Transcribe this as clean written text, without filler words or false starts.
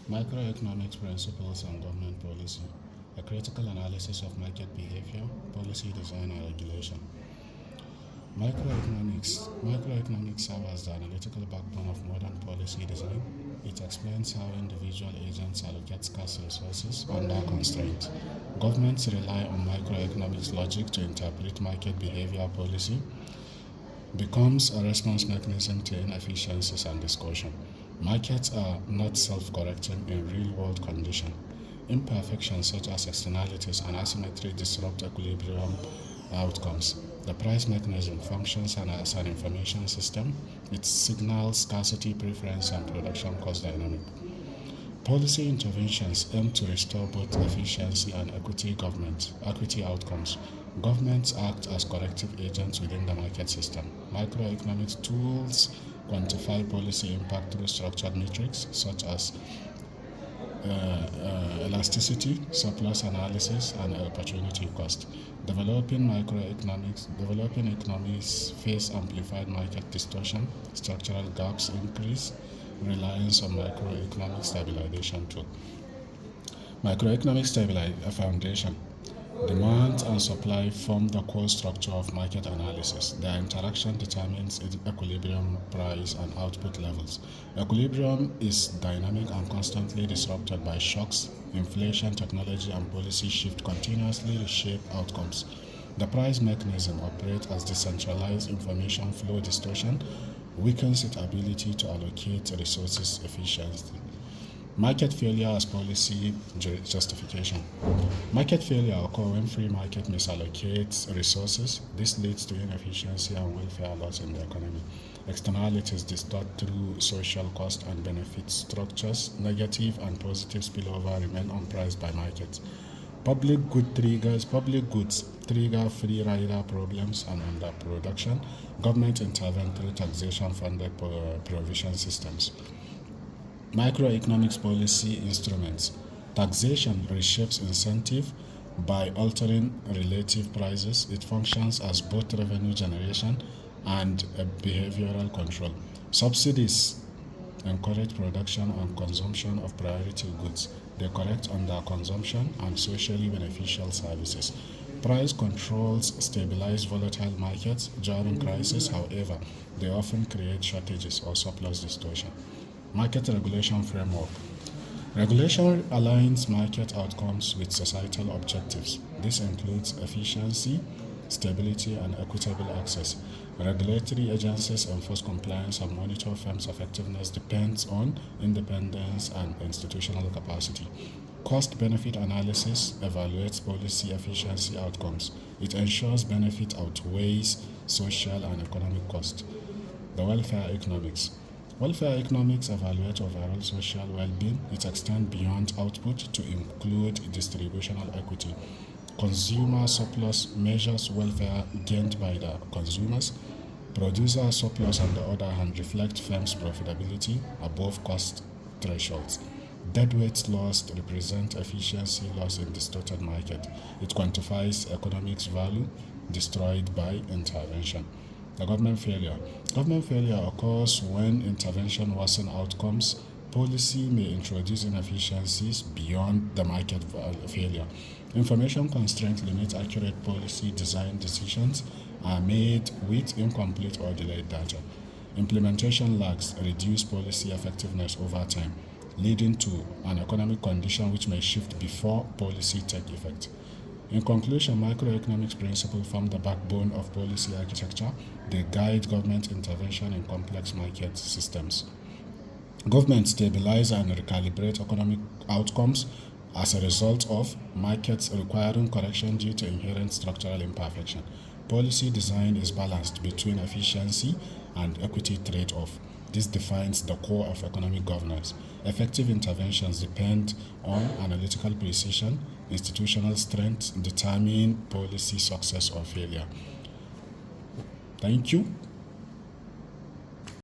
Microeconomics principles and government policy, a critical analysis of market behavior, policy design and regulation. Microeconomics serve as the analytical backbone of modern policy design. It explains how individual agents allocate scarce resources under constraint. Governments rely on microeconomics logic to interpret market behavior. Policy becomes a response mechanism to inefficiencies and distortion. Markets are not self-correcting in real-world conditions. Imperfections such as externalities and asymmetry disrupt equilibrium outcomes. The price mechanism functions as an information system. It signals scarcity, preference, and production cost dynamic. Policy interventions aim to restore both efficiency and equity outcomes. Governments act as corrective agents within the market system. Microeconomics tools quantify policy impact through structured metrics such as elasticity, surplus analysis, and opportunity cost. Developing economies face amplified market distortion, structural gaps increase reliance on macroeconomic stabilization tool. Macroeconomic foundation. Demand and supply form the core structure of market analysis. Their interaction determines equilibrium, price, and output levels. Equilibrium is dynamic and constantly disrupted by shocks. Inflation, technology, and policy shift continuously reshape outcomes. The price mechanism operates as decentralized information flow distortion, weakens its ability to allocate resources efficiently. Market failure as policy justification. Market failure occurs when free market misallocates resources. This leads to inefficiency and welfare loss in the economy. Externalities distort through social cost and benefit structures. Negative and positive spillover remain unpriced by markets. Public goods trigger free rider problems and underproduction. Government intervene through taxation-funded provision systems. Microeconomics policy instruments. Taxation reshapes incentive by altering relative prices. It functions as both revenue generation and a behavioral control. Subsidies encourage production and consumption of priority goods. They correct under consumption and socially beneficial services. Price controls stabilize volatile markets during crisis. However, they often create shortages or surplus distortion. Market regulation framework. Regulation aligns market outcomes with societal objectives. This includes efficiency, stability, and equitable access. Regulatory agencies enforce compliance and monitor firms' effectiveness depends on independence and institutional capacity. Cost-benefit analysis evaluates policy efficiency outcomes. It ensures benefit outweighs social and economic cost. The welfare economics. Welfare economics evaluates overall social well-being. It extends beyond output to include distributional equity. Consumer surplus measures welfare gained by the consumers. Producer surplus, on the other hand, reflect firms' profitability above cost thresholds. Deadweight loss represent efficiency loss in distorted market. It quantifies economics value destroyed by intervention. The government failure. Government failure occurs when intervention worsens outcomes. Policy may introduce inefficiencies beyond the market failure. Information constraints limit accurate policy design decisions are made with incomplete or delayed data. Implementation lags reduce policy effectiveness over time, leading to an economic condition which may shift before policy take effect. In conclusion, macroeconomics principles form the backbone of policy architecture. They guide government intervention in complex market systems. Governments stabilize and recalibrate economic outcomes as a result of markets requiring correction due to inherent structural imperfection. Policy design is balanced between efficiency and equity trade-off. This defines the core of economic governance. Effective interventions depend on analytical precision, institutional strength, determine policy success or failure. Thank you.